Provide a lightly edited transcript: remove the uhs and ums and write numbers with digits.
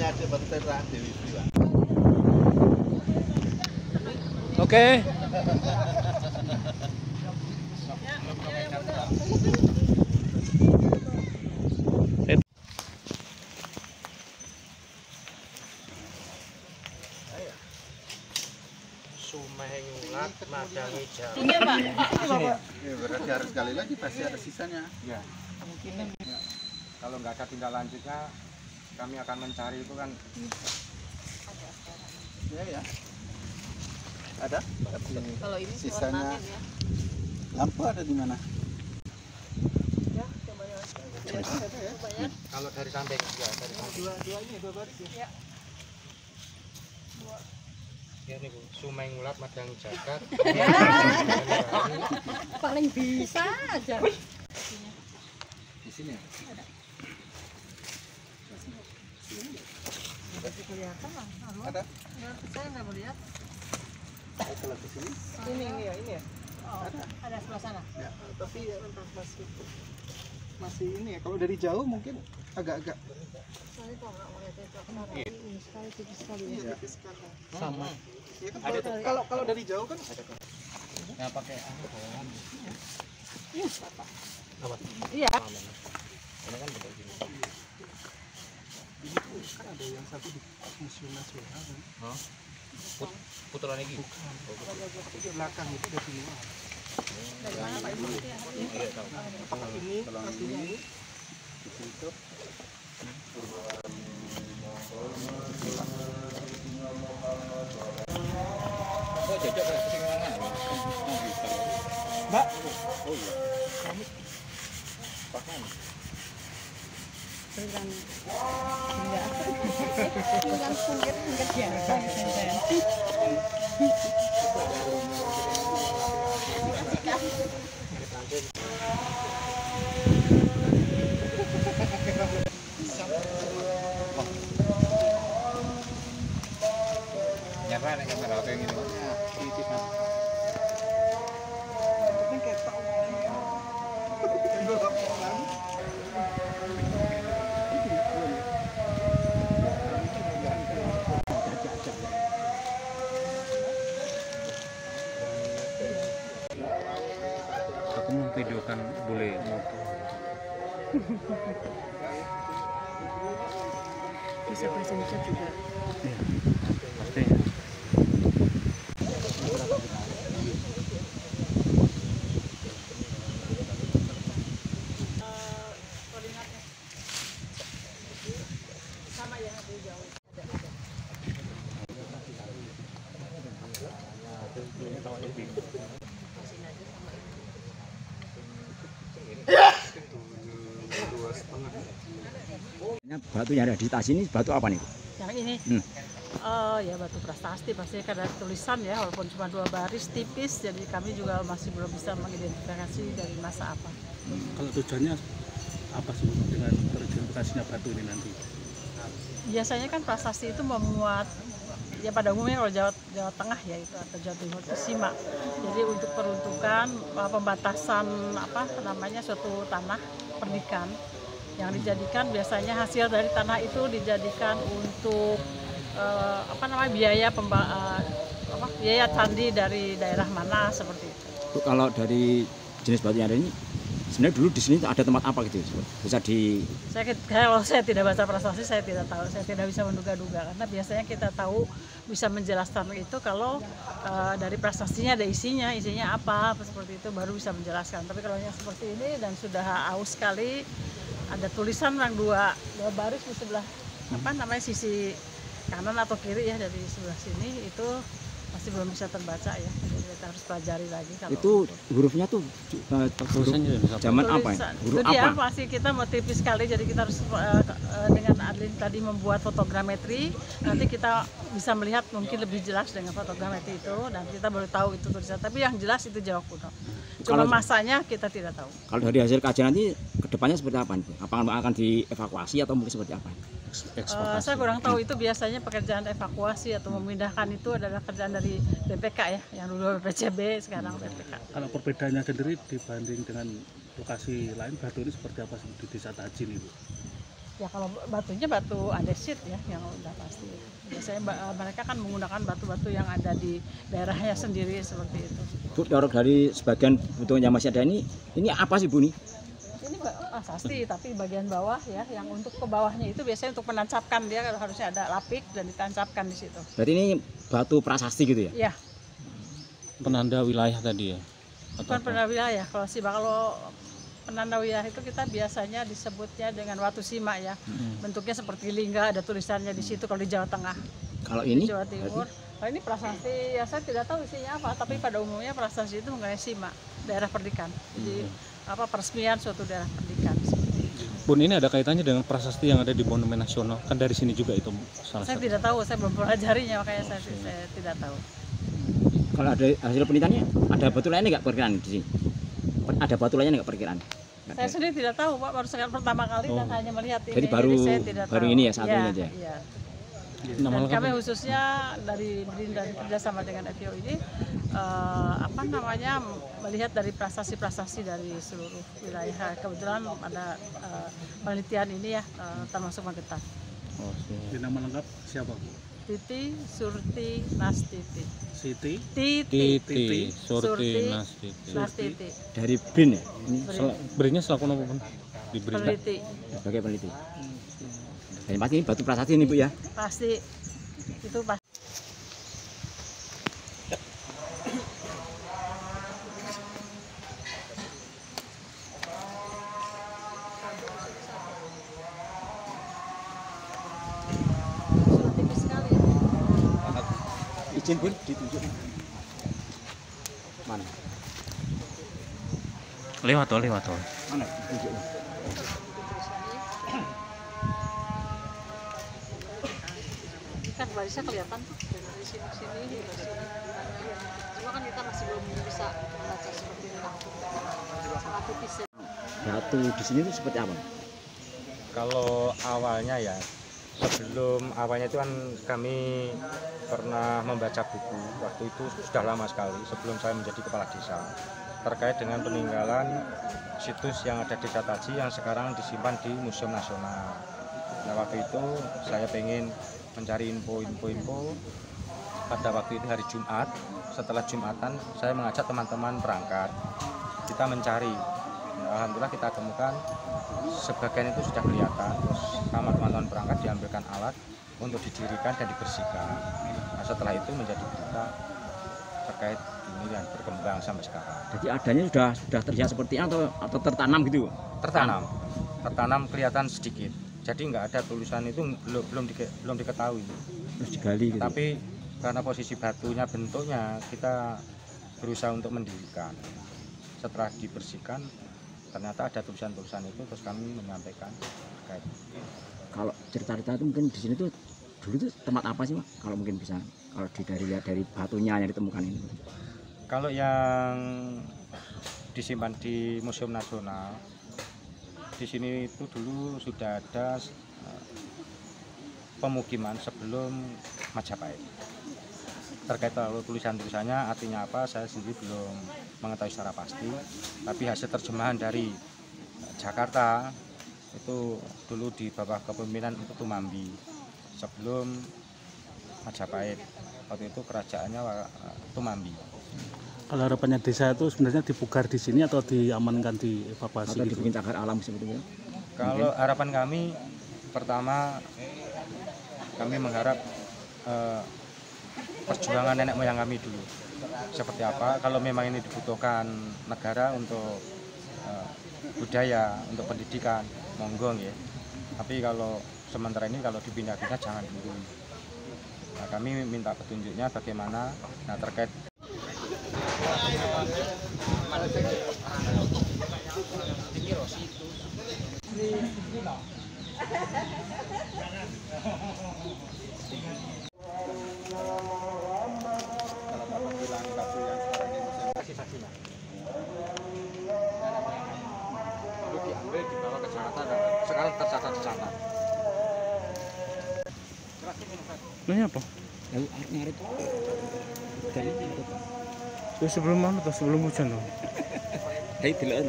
ada batu terak Dewi Sri, Pak. Oke. Sumeh ngulat, madangi jalan. Iya, Pak. Ya, berarti harus sekali lagi pasti ada sisanya. Ya, Mungkin kalau nggak ada tindak lanjutnya, kami akan mencari itu kan. Ya. Ada? kalau ini Sisanya. diwarnain ya. Lampu ada di mana? Ya, coba ya. Coba ya. Kalau dari samping, ya dari samping. Dua baris ya. Ya nih Bu, Sumeh ngulat, madangi jagat. Paling bisa aja. Di sini ya? Kelihatan lah. Ada? Saya nggak melihat. Kalau di sini? Ini ya. Oh, ada sebelah sana. Ya. Tapi ya entah masih ini ya, kalau dari jauh mungkin agak-agak Saya kok nggak melihat itu. Ini sekali tipis sekali ya. Iya. sama ya kan, Ada kalau dari jauh kan Ya pakai Iya. ini kan betul gini. ini kan ada yang satu di Museum Nasional kan. Puteran ini. Itu di belakang itu dari luar. Dari mana Pak Ibu? Iya tahu. Apakah ini aslinya ini? Di situ. Oh jajak kan sering mana? Mbak, Oh iya. Pakai. Dengan dengan sungkit biasa. Nyapa nek kamera kayak gini. ini kayak tahu. Aku mau videokan boleh moto. Bisa bahasa Indonesia juga. Iya. Pasti. Koordinatnya sama ya dari jauh. Batu yang ada di tas ini batu apa nih? Yang ini, ya batu prasasti pasti karena tulisan ya, walaupun cuma 2 baris tipis, jadi kami juga masih belum bisa mengidentifikasi dari masa apa. Kalau tujuannya apa sih dengan teridentifikasinya batu ini nanti? Biasanya kan prasasti itu memuat, ya pada umumnya kalau Jawa Tengah ya itu atau Jawa Timur itu simak. Jadi untuk peruntukan pembatasan apa namanya suatu tanah perdikan yang dijadikan biasanya hasil dari tanah itu dijadikan untuk biaya biaya candi dari daerah mana seperti itu. Bu, kalau dari jenis batu yang ada ini, sebenarnya dulu di sini ada tempat apa gitu? Bisa di Kalau saya tidak baca prasasti saya tidak tahu, saya tidak bisa menduga-duga karena biasanya kita tahu bisa menjelaskan itu kalau dari prasastinya ada isinya apa seperti itu baru bisa menjelaskan. Tapi kalau yang seperti ini dan sudah aus sekali, ada tulisan yang dua baris di sebelah sisi kanan atau kiri ya dari sebelah sini itu masih belum bisa terbaca ya. Jadi kita harus pelajari lagi. Kalau itu hurufnya tuh zaman apa ya? Huruf itu dia apa? pasti kita tipis sekali jadi kita harus dengan Adlin tadi membuat fotogrametri nanti kita bisa melihat mungkin lebih jelas dengan fotogrametri itu dan kita baru tahu itu tulisan tapi yang jelas itu Jawa kuno. Cuma masanya kita tidak tahu. Kalau dari hasil kajian nanti kedepannya seperti apa? Apakah akan dievakuasi atau mungkin seperti apa? Saya kurang tahu itu biasanya pekerjaan evakuasi atau memindahkan itu adalah kerjaan dari BPK ya, yang dulu BPCB sekarang BPK. Kalau perbedaannya sendiri dibanding dengan lokasi lain, batu ini seperti apa di Desa Tajin itu? Ya kalau batunya batu andesit ya, yang udah pasti. Biasanya mereka kan menggunakan batu-batu yang ada di daerahnya sendiri seperti itu. Bu, dari sebagian batu yang masih ada ini apa sih Bu nih? Ini prasasti, tapi bagian bawah ya, yang untuk ke bawahnya itu biasanya untuk menancapkan, dia harusnya ada lapik dan ditancapkan di situ. Berarti ini batu prasasti gitu ya? Iya. Penanda wilayah tadi ya? Bukan penanda wilayah, kalau penanda wilayah itu kita biasanya disebutnya dengan watu sima ya. Bentuknya seperti lingga, ada tulisannya di situ kalau di Jawa Tengah. Kalau ini? Di Jawa Timur. Kalau ini prasasti, ya saya tidak tahu isinya apa, tapi pada umumnya prasasti itu mengenai sima, daerah perdikan. Jadi peresmian suatu daerah perdikan. Bun, ini ada kaitannya dengan prasasti yang ada di Monumen Nasional, kan dari sini juga itu salah Saya satu. tidak tahu, saya belum pelajarinya, makanya saya tidak tahu. Kalau ada hasil penelitiannya, ada batu lainnya nggak perkiraan di sini? Ada batu lainnya nggak perkiraan? Saya sendiri tidak tahu, Pak, baru sekali pertama kali dan hanya melihat ini. Jadi baru saya tidak tahu. ini ya, satu ini aja. Iya. Nama Dan lengkap kami khususnya dari BRIN dan kerjasama dengan FPO ini melihat dari prestasi-prestasi dari seluruh wilayah. Kebetulan ada penelitian ini ya, termasuk Magetan. Oh, Di nama lengkap siapa Bu? Titi Surti Nastiti. Siti. Titi Surti Nastiti. Dari BRIN ya? Ini Berinya selaku apa Bun? Di BRIN. Peneliti. sebagai peneliti. Dan pasti ini batu prasasti ini Bu ya? Pasti itu pasti. Izin Bun, ditunjuk. Mana? Lewat tol. Mana? Ditunjuk. Kan barisnya kelihatan tuh dari sini hingga sini. Cuma kan kita masih belum bisa membaca seperti ini. Sangat tipis ya. Batu di sini itu seperti apa? Kalau awalnya ya, sebelum awalnya itu kan kami pernah membaca buku, waktu itu sudah lama sekali sebelum saya menjadi kepala desa, terkait dengan peninggalan situs yang ada di Desa Taji yang sekarang disimpan di Museum Nasional. Nah, waktu itu saya pengen mencari info. Pada waktu itu hari Jumat, setelah Jumatan saya mengajak teman-teman berangkat, kita mencari. Alhamdulillah kita temukan sebagian itu sudah kelihatan. Terus sama teman-teman berangkat diambilkan alat untuk didirikan dan dibersihkan. Nah, setelah itu menjadi berita terkait ini yang berkembang sampai sekarang. Jadi adanya sudah terlihat seperti atau tertanam gitu? Tertanam kelihatan sedikit. Jadi nggak ada tulisan itu belum diketahui. Terus digali gitu. Tapi karena posisi batunya bentuknya kita berusaha untuk mendirikan. Setelah dibersihkan ternyata ada tulisan-tulisan itu, terus kami menyampaikan terkait. Kalau cerita-cerita itu mungkin di sini tuh dulu tuh tempat apa sih Pak? Kalau mungkin bisa kalau lihat dari batunya yang ditemukan ini. Kalau yang disimpan di Museum Nasional, di sini itu dulu sudah ada pemukiman sebelum Majapahit. Terkait tulisan-tulisannya artinya apa saya sendiri belum mengetahui secara pasti, tapi hasil terjemahan dari Jakarta itu dulu di bawah kepemimpinan Empu Tumambi sebelum Majapahit. Waktu itu kerajaannya Tumambi. Kalau harapannya desa itu sebenarnya dipugar di sini atau diamankan, dievakuasi Atau gitu? dibikin cagar alam seperti itu? Kalau harapan kami pertama kami mengharap perjuangan nenek moyang kami dulu seperti apa. Kalau memang ini dibutuhkan negara untuk budaya, untuk pendidikan, monggo ya. Tapi kalau sementara ini kalau dipindah-pindah jangan dulu. Nah, kami minta petunjuknya bagaimana. Nah, terkait dulu diambil dibawa ke Jakarta dan sekarang tercatat di sana. Ini apa? Lalu airnya itu dari itu. Itu sebelum mana tuh? Sebelum hujan tuh. Dari